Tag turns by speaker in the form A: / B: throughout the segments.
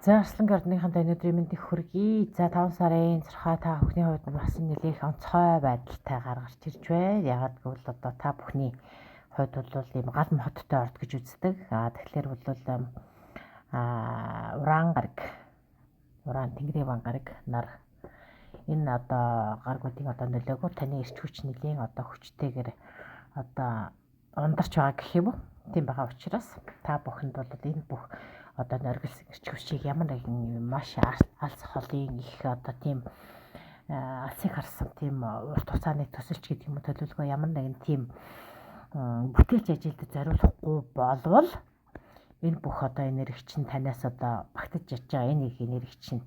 A: За Арслан гардныханд өнөөдрийн мэндийг хүргэе. За 5 сарын 6 та бүхний хувьд бас нэлээх онцгой байдалтай гарч ирж байна. Ягаад гэвэл одоо та бүхний хувьд бол ийм гал модтой орд гэж үздэг. Тэгэхээр бол уран гараг, уран тэнгэрийн ван гараг нар энэ одоо гаргуудын одоо нөлөөгөөр таны эрч хүч нэлийн одоо хүчтэйгээр одоо ундарч байгаа гэх юм уу? Тийм байгаа учраас та бүхэнд бол энэ бүх одоо норгилсан эрч хүчийг ямар нэгэн маш алс холын их одоо тийм алсыг харсан тийм урт хугацааны төсөлч гэдэг юм уу төлөвлөгөө ямар нэгэн тийм бүтээлч ажилд зориулахгүй болвол энэ бүх одоо энерги чинь танаас одоо багтаж яж байгаа энэ их энерги чинь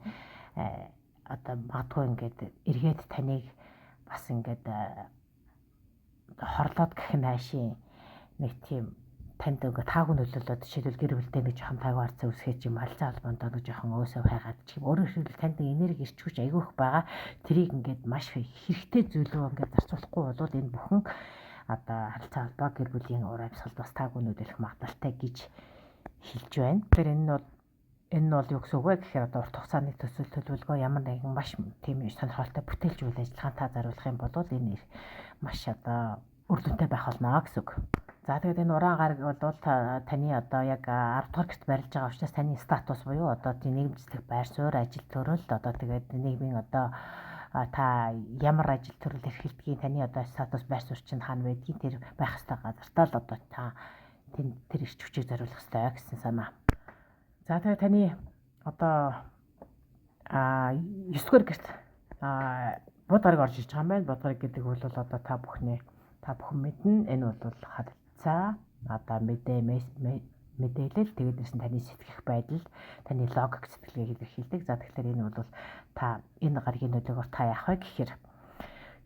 A: одоо магадгүй ингээд эргээд таныг бас ингээд хорлоод гэх наашийн нэг тийм танд ингээ таагүй нөлөөлөд жишээлбэл гэр бүлтэй нэг жоохон таагүй харцаа үсгэж юм алцаа холбоонд нэг жоохон өөсөө хайгаад ч юм өөрөөр хэлбэл танд энерги ирч хүч айгүйх байгаа тэрийг ингээд маш хэрэгтэй зүйлөө ингээд зарцуулахгүй бол энэ бүхэн одоо харилцаа холбоо гэр бүлийн уур амьсгалд бас таагүй нөлөөлөх магадлалтай гэж хэлж байна. Тэгэхээр энэ нь бол юу гэсэн үг вэ гэхээр одоо урт хугацааны төсөл төлөвлөгөө ямар нэгэн маш тийм сонирхолтой бүтээлч үйл ажиллагаанд зориулах юм бол энэ маш одоо үр дүнтэй байх болно гэсэн үг. За тэгээд энэ уран гараг бол таны одоо яг 10 дугаар гэрт барилж байгаа учраас таны статус буюу одоо тийм нийгэмжлэх байр суурь, ажил төрөл одоо тэгээд нийгмийн одоо та ямар ажил төрөл эрхэлдгийг таны одоо статус байр суурь чинь хаана байдгийг тэр байх ёстой газартаа л одоо та тэр эрч хүчийг зориулах ёстой гэсэн санаа. За тэгээд таны одоо 9 дугаар гэрт бод гараг орж иж байгаа юм байна. Бод гараг гэдэг бол одоо та бүхэн мэднэ. Энэ бол харилцаа одоо мэдээлэл тэгээд нэсэн таны сэтгэх байдал, таны логик сэтгэлгээг илэрхийлдэг. За тэгэхээр энэ бол та энэ гарагийн нөлөөгөөр та яах вэ гэхээр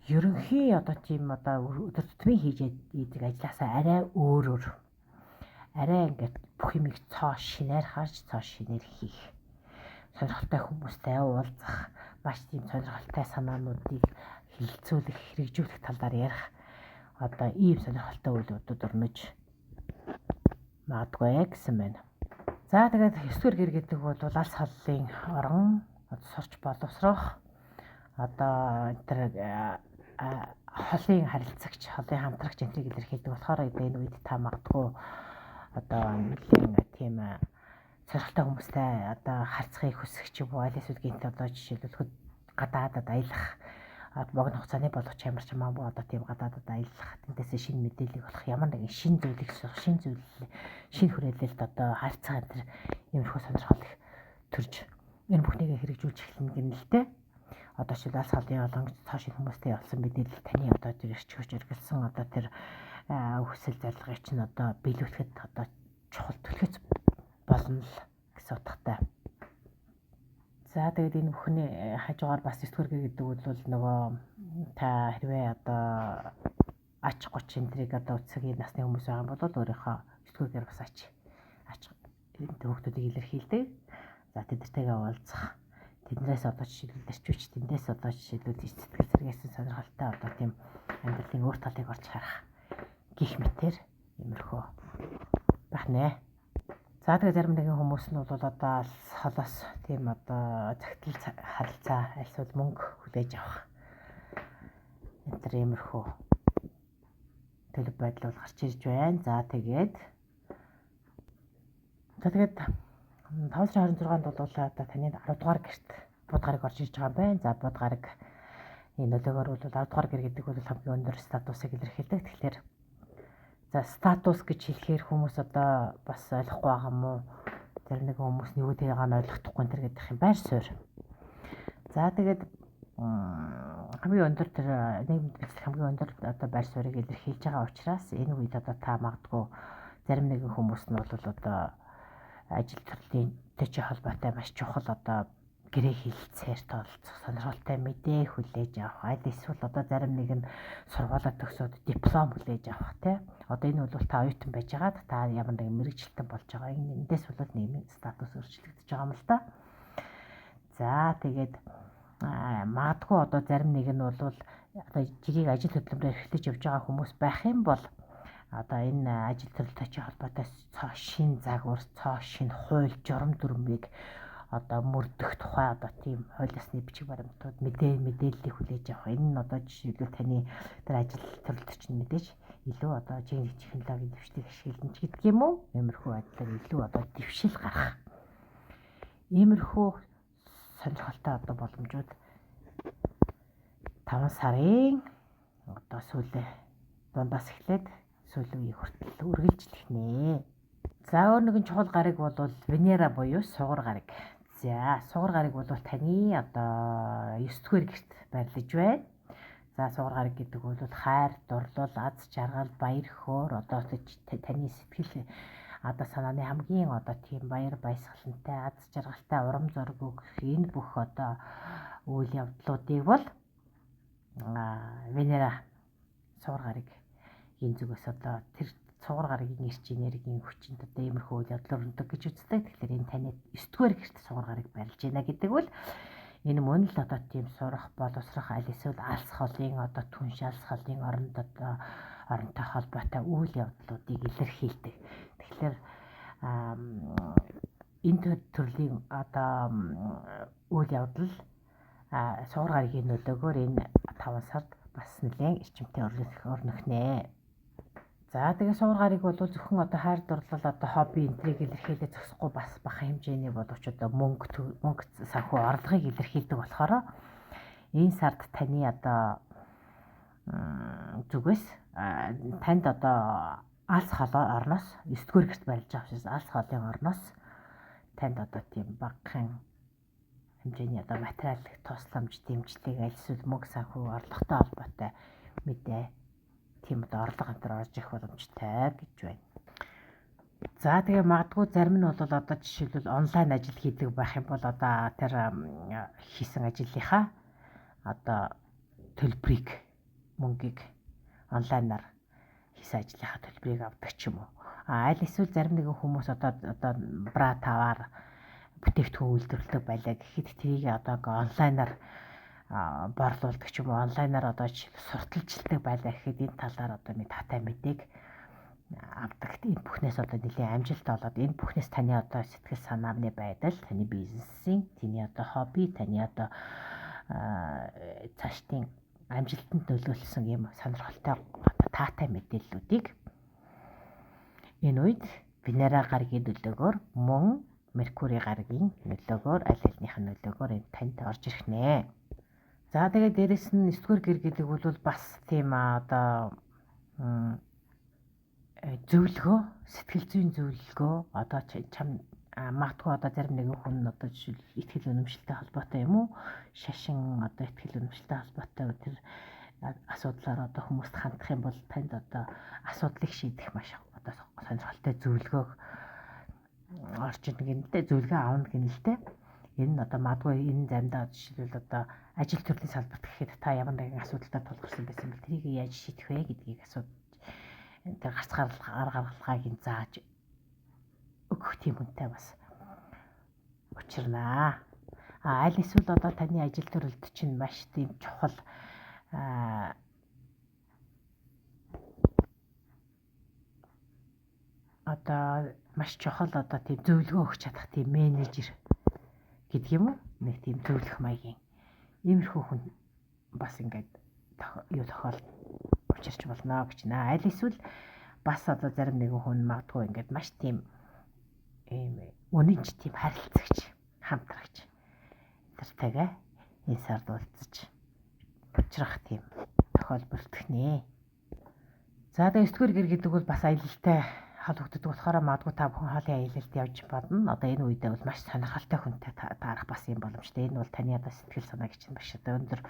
A: ерөнхий одоо тийм одоо өдөр тутмын хийж идэг ажилласаа арай өөрөөр арай ингээд бүх юмыг цоо шинээр харж цоо шинээр хийх. Сонирхолтой хүмүүстэй уулзах, маш тийм сонирхолтой санаануудыг хилцүүлэх, хэрэгжүүлэх талаар ярих одоо ийм сонирхолтой үйлдэлүүд орнож магадгүй гэсэн байна. За тэгээд 9 дугаар гэр гэдэг бол алс холлын орон сурч боловсрох одоо тэр холын харилцагч, холын хамтрагч энтрийг илэрхийлдэг болохоор энэ үед та магадгүй одоо нэлийн тийм сонирхолтой хүмүүстэй одоо харьцахыг хүсэх ч юм уу аль эсвэл гинт одоо жишээлбэл гадаадад аялах богино хугацааны болох ч ямар ч хамаагүй одоо тийм гадаадад аялах тэндээс шинэ мэдээлэл болох ямар нэгэн шинэ зүйлийг сурах шинэ хүрээлэлд одоо харьцаа энэ иймэрхүү сонирхол их төрж энэ бүхнийг хэрэгжүүлж эхэлнэ гэнэлтэй. Одоо шил алс холын олон цаашин хүмүүстэй явуулсан мэдээлэл таны одоо тэр эрч хүч өргөлсөн одоо тэр хүсэл зорилгыг чинь одоо биелүүлэхэд одоо чухал төлөвлөж болно л гэсэн утгатай. За тэгээд энэ бүхний хажуугаар бас 9 дугаар гэдэг бол нөгөө та хэрвээ одоо ач 30 энтрийг одоо үцгийн насны хүмүүс байгаа бол өөрийнхөө 9 дугаар бас ач энэ хүүхдүүдийг илэрхийлдэг. За тэдэртэйгээ уулзах. Тэднээс одоо жишээлбэл эрчүүч тэндээс одоо жишээлбэл сэтгэл зэрэгсэн сонирхолтой одоо тийм амьдралын өөр талыг орж харах гих мэтэр иймэрхүү байх нэ. За тэгээд зарим нэгэн хүмүүс нь бол одоо холоос тийм одоо цагтл харилцаа альсвал мөнгө хүлээж авах энэ иймэрхүү төлөв байдал бол гарч ирж байна. За тэгээд 526-нд бол одоо таны 10 дугаар гэрт бод гараг орж ирж байгаа юм байна. За бод гараг энэ нөлөөгөөр бол 10 дугаар гэр гэдэг бол хамгийн өндөр статусыг илэрхийлдэг. Тэгэхээр за статус гэж хэлэхээр хүмүүс одоо бас ойлгохгүй байгаа юм уу? Тэр нэг хүмүүс юу гэдгийг ойлгохгүй энэ гэдэг юм байр суурь. За тэгээд хамгийн өндөр тэр нийгэмд бичлэх хамгийн өндөр одоо байр суурийг илэрхийлж байгаа учраас энэ үед одоо та магадгүй зарим нэгэн хүмүүс нь бол одоо ажил төрлийн төч холбоотой маш чухал одоо гэрээ хилцээр тоолцох сонирхолтой мэдээ хүлээж авах аль эсвэл одоо зарим нэг нь сургуулаа төгсөөд диплом хүлээж авах тий одоо энэ бол та оюутан байж байгаад та ямар нэгэн мэрэгчлэлтэн болж байгаа эндээс бол нийгмийн статус өөрчлөгдөж байгаа юм л да. За тэгээд магадгүй одоо зарим нэг нь бол одоо жигийг ажил хөдөлмөрөөр эхлэж явж байгаа хүмүүс байх юм бол одоо энэ ажил төрөлтэй холбоотой цоо шин загвар, цоо шин хууль, журам дүрмийг одоо мөрдөх тухай одоо тийм хуулиасны бичиг баримтууд мэдээллийг хүлээж авах. Энэ нь одоо жишээлбэл таны тэр ажил төрөлд чинь мэдээж илүү одоо технологийн дэвшлиг ашиглаж гэдэг юм уу? Иймэрхүү байдлаар илүү одоо дэвшил гарах. Иймэрхүү сонирхолтой одоо боломжууд 5 сарын одоо сүүлийн дундаас эхлээд сүүлийн үеийн хүртэл үргэлжлэх нэ. За өөр нэгэн чухал гариг бол Венера буюу сугар гариг. За сугар гариг бол таны одоо 9-р гэрт байрлаж байна. За сугар гариг гэдэг бол хайр, дурлал, аз жаргал, баяр хөөр одоо таны сэтгэл одоо санааны хамгийн одоо тийм баяр баясгалантай, аз жаргалтай урам зориг өгөх энэ бүх одоо үйл явдлуудыг бол Венера сугар гаригийн зүгээс одоо тэр сугар гаригийн эрч энергийн хүчинд одоо иймэрхүү үйл явдал өрнөдөг гэж үздэг. Тэгэхээр энэ таны 9-р гэрт сугар гариг байрлаж байна гэдэг бол энэ мөн л одоо тийм сурах, боловсрох, аль эсвэл алс холын одоо түнш алс холын оронд одоо оронтой холбоотой үйл явдлуудыг илэрхийлдэг. Тэгэхээр энэ төрлийн одоо үйл явдал сугар гаригийн нөлөөгөөр энэ 5 сард бас нэлээд эрчимтэй өрнөх нэ. За тэгээ сугар гариг бол зөвхөн одоо хайр дурлал одоо хобби энтриг илэрхийлээ зогсохгүй бас бахан хэмжээний боловч одоо мөнгө санхүү орлогыг илэрхийлдэг болохоор энэ сард таны одоо зүгээс танд одоо алс холоо орноос 9-р гэрт байлж байгаа учраас алс холын орноос танд одоо тийм багахан хэмжээний одоо материалын тусламж, дэмжлэг, аль эсвэл мөнгө санхүү орлоготой холбоотой мэдээ тийм одоо орлого хамтар орж ирэх боломжтой гэж байна. За тэгээ магадгүй зарим нь бол одоо жишээлбэл онлайн ажил хийдэг байх юм бол одоо тэр хийсэн ажлынхаа одоо төлбөрийг мөнгийг онлайнаар хийсэн ажлынхаа төлбөрийг авдаг ч юм уу. Аль эсвэл зарим нэгэн хүмүүс одоо бра таваар бүтээгдэхүүн үйлдвэрлэдэг байлаа гэхэд тэрийг одоо онлайнаар борлуулдаг ч юм уу, онлайнаар одоо сурталчилдаг байлаа гэхэд энэ талаар одоо нэг татай мэдээг авдаг. Энэ бүхнээс одоо нэлийн амжилт олоод энэ бүхнээс таны одоо сэтгэл санааны байдал, таны бизнесийн, таны одоо хобби, таны одоо цаашдын амжилтанд нөлөөлсөн юм сонирхолтой таатай мэдээллүүдийг энэ үед Венера гаригийн нөлөөгөөр мөн Меркури гаригийн нөлөөгөөр аль алиных нь нөлөөгөөр энэ танд орж ирэх нэ. За тэгээд дээрэс нь 9-р гэр гэдэг бол бас тийм одоо зөвлөгөө, сэтгэл зүйн зөвлөгөө одоо чам магадгүй одоо зарим нэгэн хүн одоо жишээл ихтгэл үнэмшилтэй холбоотой юм уу? Шашин одоо ихтгэл үнэмшилтэй холбоотой тэр асуудлаар одоо хүмүүст хандах юм бол танд одоо асуудлыг шийдэх маш одоо сонирхолтой зөвлөгөө орж ирнэ гэнэлтэй, зөвлөгөө аавна гэнэлтэй. Энэ нь одоо магадгүй энэ заримдаа жишээлбэл одоо ажил төрлийн салбарт гэхэд та ямар нэгэн асуудалтай тулгарсан байсан бол тэрийг яаж шийдэх вэ гэдгийг асуудаж тэр гарц гаргалгааг зааж өгөх тийм хүнтэй бас учирнаа. Аль эсвэл одоо таны ажил төрөлд чинь маш тийм чухал одоо маш чухал одоо тийм зөвлөгөө өгч чадах тийм менежер гэдэг юм уу? Нэг тийм зөвлөх маягийн иймэрхүү хүн бас ингээд юу тохиол учирч болно гэж наа. Аль эсвэл бас одоо зарим нэгэн хүн магадгүй ингээд маш тийм үнэнч тийм харилцагч, хамтрагч тэртэйгээ энэ сард уулзаж учрах тийм тохиол бүрдэх нэ. За тэгээ 9-р гэр гэдэг бол бас аялалтай холбогддог болохоор магадгүй та бүхэн хоолын аялалд явж бодно. Одоо энэ үедээ бол маш сонирхолтой хүнтэй таарах бас юм боломжтой. Энэ бол таны одоо сэтгэл санааг чинь маш одоо өндөр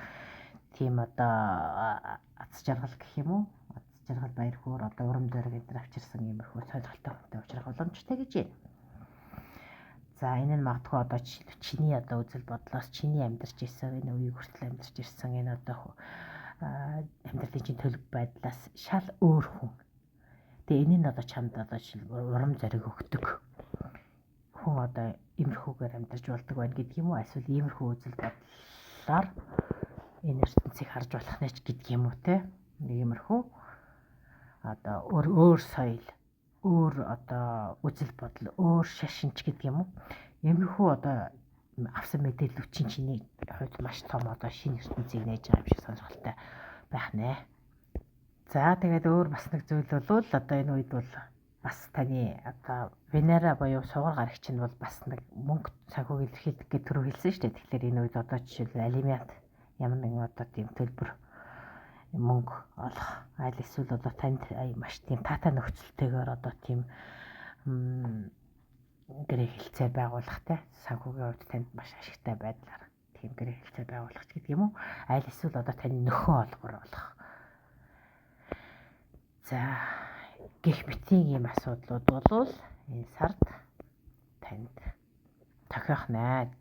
A: тийм одоо аз жаргал гэх юм уу? Аз жаргал баяр хөөр одоо урам зориг энэ авчирсан иймэрхүү сонирхолтой хүнтэй уулзах боломжтой гэж байна. За энэ нь магадгүй одоо чиний одоо үзэл бодлоос чиний амьдарч ирсэн энэ үеийг хүртэл амьдарч ирсэн энэ одоо амьдралын чинь төлөв байдлаас шал өөр хүн. Тэгээ энэ нь одоо чамд одоо урам зориг өгдөг хүн одоо иймэрхүүгээр амьдарч болдог байна гэдэг юм уу? Эсвэл иймэрхүү үзэл бодлоор энэ ертөнцийг харж болох нэ ч гэдэг юм уу те? Иймэрхүү одоо өөр соёл, өөр одоо үзэл бодол, өөр шашинч гэдэг юм уу? Иймэрхүү одоо авсан мэдээллүүд чиний хувьд маш том одоо шинэ ертөнцийг нээж байгаа юм шиг сонирхолтой байх нэ. За тэгээд өөр бас нэг зүйл бол одоо энэ үед бол бас таны одоо Венера буюу сугар гарагч нь бол бас нэг мөнгө санхүүг илэрхийлэх гэж түрүү хэлсэн шүү дээ. Тэгэхээр энэ үед одоо жишээл алимент ямар нэгэн одоо тийм төлбөр мөнгө олох аль эсвэл одоо танд маш тийм таатай нөхцөлтэйгээр одоо тийм гэрээ хэлцээ байгуулах те санхүүгийн хувьд танд маш ашигтай байдлаар тийм гэрээ хэлцээ байгуулах гэдэг юм уу? Аль эсвэл одоо таны нөхөн олгор болох. За гэх мэтийн ийм асуудлууд бол энэ сард танд тохиох нэ.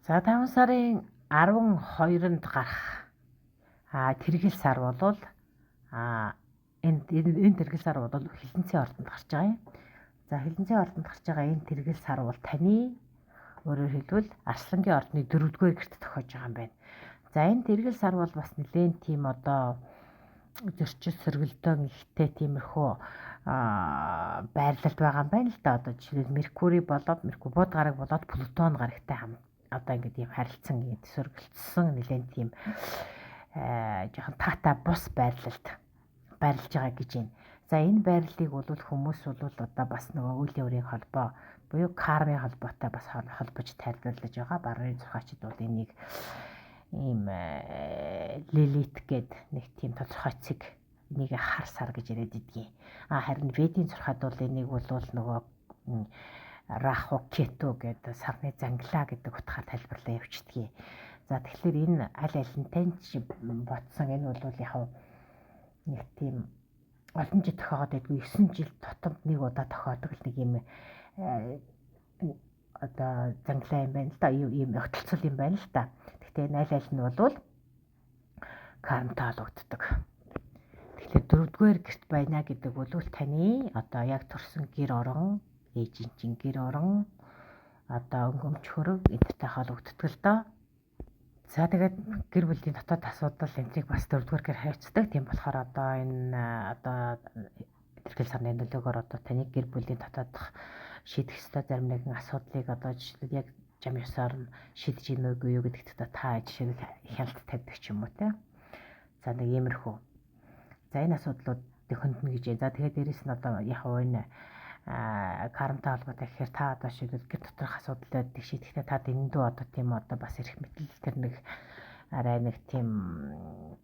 A: За 5 сарын 12-нд гарах тэргэл сар бол энэ тэргэл сар бол хилэнцгийн ордонд гарч байгаа юм. За хилэнцгийн ордонд гарч байгаа энэ тэргэл сар бол таны өөрөөр хэлбэл Арслангийн ордны 4-р гэрт тохиож байгаа юм байна. За энэ тэргэл сар бол бас нэлээд тийм одоо зөрчил сөргөлдөөн ихтэй тиймэрхүү байрлалд байгаа юм байна л да. Одоо жишээлбэл Меркурий болоод бод гараг болоод Плутон гарагтай хамт одоо ингэ тийм харилцсан сөргөлдсөн нэлээд тийм жоохон таатай бус байрлалд байрлаж байгаа гэж байна. За энэ байрлалыг бол хүмүүс бол одоо бас нөгөө үйл яврын холбоо буюу кармын холбоотой бас холбож тайлбарлаж байгаа. Баруун зурхаачид бол энийг ийм Лилит гээд нэг тийм тодорхой цэг энийг хар сар гэж яриад идэгий. Харин Ведийн зурхад бол энийг бол нөгөө Раху Кету гэдэг сарны занглаа гэдэг утгаар тайлбарлаа явчихдгийг. За тэгэхээр энэ аль алинтай ч ботсон энэ бол яг нэг тийм олон жил тохиогод байдгүй 9 жил тутамд нэг удаа тохиодог нэг юм одоо занглаа юм байна л да. Ийм огтлцол юм байна л да. Гэхдээ аль аль нь бол кармтай холбогддог. Тэгэхээр 4-р гэрт байна гэдэг бол таны одоо яг төрсэн гэр орон, ээжийн гэр орон, одоо өнгөмч хөрөг энэтэй холбогддог л доо. За тэгээд гэр бүлийн дотоод асуудал энтрийг бас 4-р гэр хайцдаг. Тийм болохоор одоо энэ одоо тэрхэл сарны нөлөөгөөр одоо таны гэр бүлийн дотоодох шийдэх ёстой зарим нэгэн асуудлыг одоо жишээлбэл яг жам ёсоор нь шийдэж ийн үгүй юу гэдэгт та жишээлбэл хяналт тавьдаг ч юм уу те. За нэг иймэрхүү. За энэ асуудлууд хөндөнө гэж. За тэгээд дээрэс нь одоо яг энэ кармтай холбоотой гэхээр та одоо шийдэл гэр доторх асуудлууд шийдэхдээ та дэндүү одоо тийм одоо бас эрх мэдлэл тэр нэг арай нэг тийм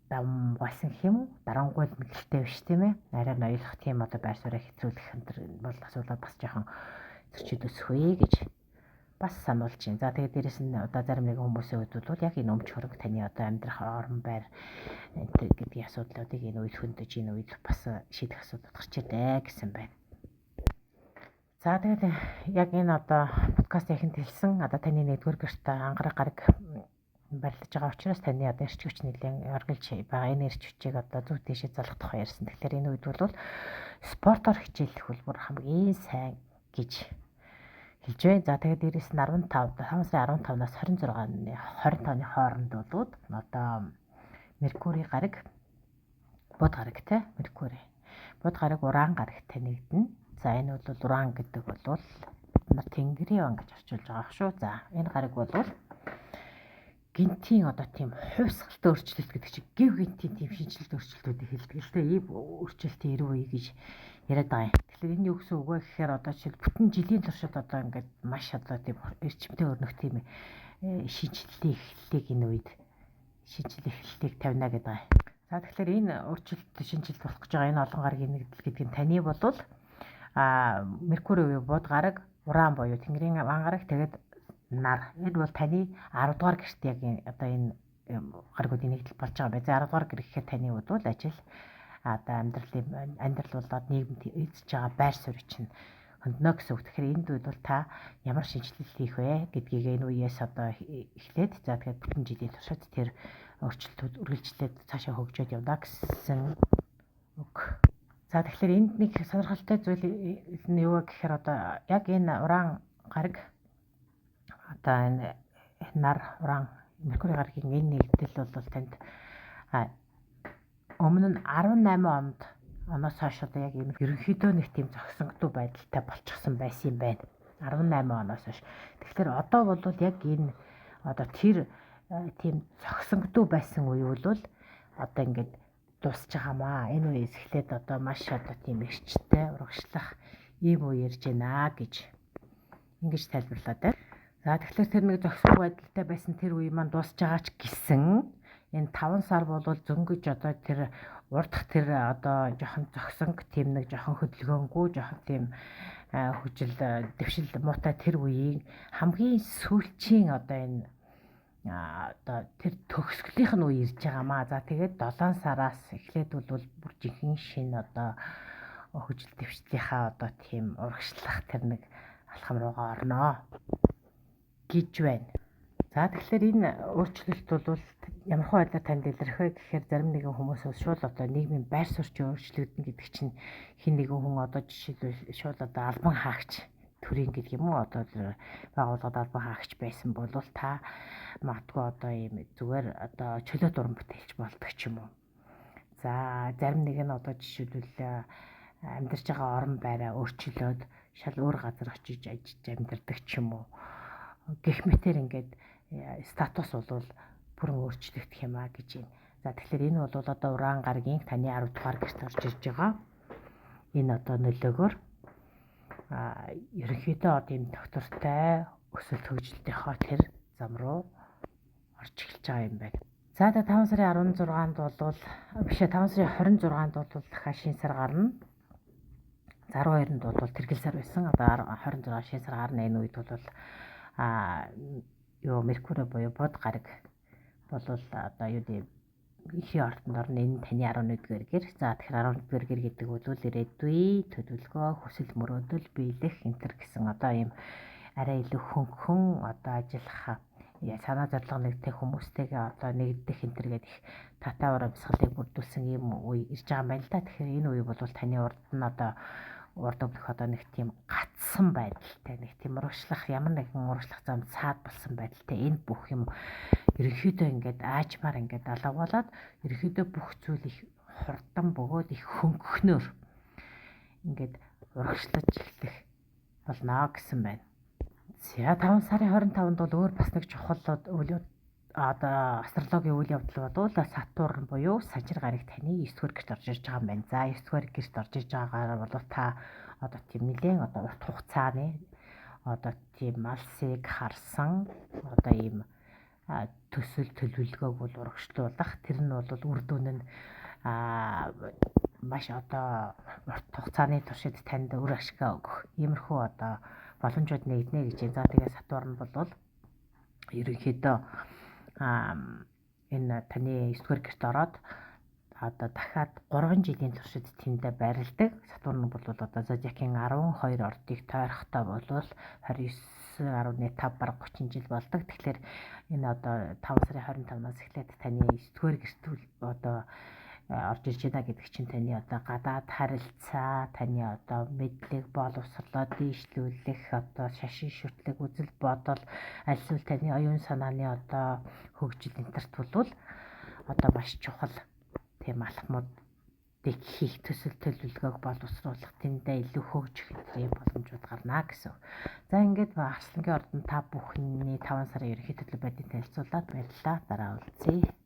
A: дам болсон юм. Дарангуйл мэдлэлтэй биш тийм ээ. Арай ноёлох тийм одоо байр суурийг хэтрүүлэх энэ бол асуудал бас жоохон зөрчил өсөхөө гэж бас сануулж байна. За тэгээд дээрэс нь одоо зарим нэгэн хүмүүсийн хувьд бол яг энэ өмч хөрөнгө таны одоо амьдрах орон байр энэ гэдгийг асуудлуудыг энэ үед хөндөж энэ үед бас шийдэх асуудал гарч ирдэ гэсэн байна. За тэгээд яг энэ одоо подкаст яхинд хэлсэн одоо таны 1-р гэрт ангараг гараг барилдаж байгаа учраас таны одоо эрч хүч нэлээд оргилж байгаа. Энэ эрч хүчийг одоо зүг тийшээ залгах тухай ярьсан. Тэгэхээр энэ үед бол спортоор хичээлэх бол бүр хамгийн сайн гэж хэлж байна. За тэгээд дээрээс нь 5 сарын 15-наас 25-ны хооронд бол одоо Меркурий гараг бод гараг те Меркурий бод гараг уран гарагтай нэгдэнэ. За энэ бол уран гэдэг бол бид Тэнгэрийн ван гэж орчуулж байгаа шүү. За энэ гараг бол гинтийн одоо тийм хувьсгалтай өөрчлөлт гэдэг чинь гів гинтийн тийм шинжилт өөрчлөлтүүдийг хэлдэг л дээ. Ийм өөрчлөлтийн ирүү үе гэж яриад байгаа юм. Тэгэхээр энэ юу гэсэн үг вэ гэхээр одоо жишээл бүтэн жилийн туршид одоо ингээд маш одоо тийм эрчимтэй өрнөх тийм шинжилтийн эхлэлийг энэ үед шинжилгээ эхлэлийг тавина гэдэг байгаа юм. За тэгэхээр энэ өөрчлөлт шинжилт болох гэж байгаа энэ олон гарагийн нэгдэл гэдэг нь таны болвол Меркурий буюу бод гараг, уран буюу Тэнгэрийн ван гараг, тэгээд нар. Энэ бол таны 10-р гэрт яг одоо энэ гаргуудын нэгдэл болж байгаа бай. За 10-р гэр гэхээр таны бол ажил одоо амьдрал болоод нийгэмд эзэж байгаа байр суурь чинь хөнднө гэсэн үг. Тэгэхээр энд бол та ямар шинжилэл хийх вэ гэдгийг энэ үеэс одоо эхлээд за тэгэхээр бүтэн жилийн туршид тэр өөрчлөлтүүд үргэлжлээд цаашаа хөгжөөд явна гэсэн үг. За тэгэхээр энд нэг сонирхолтой зүйл нь юу вэ гэхээр одоо яг энэ уран гараг одоо энэ нар уран Меркурий гарагийн энэ нэгдэл бол танд өмнө нь 18 оноос хойш одоо яг энэ ерөнхийдөө нэг тийм зогсонгодоо байдалтай болчихсон байсан юм байна. 18 оноос хойш. Тэгэхээр одоо бол яг энэ одоо тэр тийм зогсонгдуу байсан үе бол одоо ингээд дуусч байгаамаа. Энэ үеэс эхлээд одоо маш одоо тийм эрчтэй урагшлах ийм үе ирж байна гэж ингэж тайлбарлаад байна. За тэгэхээр тэр нэг зохисгүй байдалтай байсан тэр үе маань дуусч байгаа ч гэсэн энэ 5 сар бол зөнгөж одоо тэр урдах тэр одоо жоохон зогсонг тийм нэг жоохон хөдөлгөөнгүй жоохон тийм хүжил дэвшил муутай тэр үеийн хамгийн сүүлчийн одоо энэ одоо тэр төгсгөлийнх нь үе ирж байгаамаа. За тэгээд 7 сараас эхлээд бол бүр жинхэнэ шинэ одоо хүжил дэвшлийнхаа одоо тийм урагшлах тэр нэг алхам руугаа орноо гэж байна. За тэгэхээр энэ өөрчлөлт бол ямар хөө байдлаар танд илэрх вэ гэхээр зарим нэгэн хүмүүс шууд одоо нийгмийн байр суурьчин өөрчлөгдөн гэдэг чинь хин нэгэн хүн одоо жишээлбэл шууд одоо албан хаагч төрийн гэдэг юм уу одоо байгууллагад албан хаагч байсан бол та магадгүй одоо ийм зүгээр одоо чөлөө дуран бүтээлч болдог ч юм уу. За зарим нэг нь одоо жишээлбэл амьдарч байгаа орон байраа өөрчлөөд шал өөр газар очиж ажиллаж амьдардаг ч юм уу. Гэх мэтэр ингээд статус бол бүрэн өөрчлөгдөх юм а гэж юм. За тэгэхээр энэ бол одоо Уран гарагийн таны 10 дугаар гэрт орж ирж байгаа. Энэ одоо нөлөөгөөр ерөнхийдөө тийм доктортай өсөлт хөгжилтийнхоо тэр зам руу орж эхэлж байгаа юм байна. За 5 сарын 16-нд бол 5 сарын 26-нд бол дахиад шинэ сар гарна. 12-нд бол тэргэл сар байсан. Одоо 26 шинэ сар гарна. Энэ үед бол Меркурий буюу бод гараг бол одоо юу гэдэг ихийн ордонд орно. Энэ таны 11-р гэр. За тэгэхээр 11-р гэр гэдэг бол ирээдүй, төлөвлөгөө, хүсэл мөрөөдөл, биелэх энтер гэсэн одоо ийм арай илүү хөнгөн одоо ажиллах санаа зорилго нэгтэй хүмүүстэйгээ одоо нэгдэх энтер гэдэг их татаа урамсгалыг бүрдүүлсэн ийм үе ирж байгаа юм байна л да. Тэгэхээр энэ үе бол таны урд нь одоо урд өмнөх одоо нэг тийм гацсан байдалтай нэг тийм урагшлах ямар нэгэн урагшлах зам цаад болсон байдалтай энэ бүх юм ерөнхийдөө ингээд аажмаар ингээд алга болоод ерөнхийдөө бүх зүйл их хурдан бөгөөд их хөнгөнөөр ингээд урагшлаж эхлэх болно гэсэн байна. За 5 сарын 25-нд бол өөр бас нэг чухал үйл одоо астрологийн үйл явдал бол Сатурн буюу Сажир гараг таны 9-р гэрт орж ирж байгаа юм байна. За 9-р гэрт орж ирж байгаагаар бол та одоо тийм нэлээд одоо урт хугацааны одоо тийм алсыг харсан одоо ийм төсөл төлөвлөгөөг бол урагшлуулах тэр нь бол үр дүн нь маш одоо урт хугацааны туршид танд үр ашгаа өгөх иймэрхүү одоо боломжууд нэгднэ гэж байна. За тэгээ Сатурн бол ерөнхийдөө энэ таны 9-р гэрт ороод одоо дахиад 3 жилийн туршид тэндээ байрладаг. Сатурн бол одоо зодиакийн 12 ордыг тойрохтой бол 29.5 бараг 30 жил болдог. Тэгэхээр энэ одоо 5 сарын 25-наас эхлээд таны 9-р гэрт одоо орж ирж байна гэдэг чинь таны одоо гадаад харилцаа, таны одоо мэдлэг, боловсролоо дийшлүүлэх, одоо шашин шүтлэг, үзэл бодол, аль эсвэл таны оюун санааны одоо хөгжил энтерт бол одоо маш чухал тийм алхмуудыг хийх төсөл төлөвлөгөөг боловсруулах тэндээ илүү хөгжих тийм боломжууд гарна гэсэн. За ингээд Арслангийн ордонд та бүхний 5 сарын ерөнхий төлөв байдлыг танилцуулаад баярлалаа. Дараа уулзъя.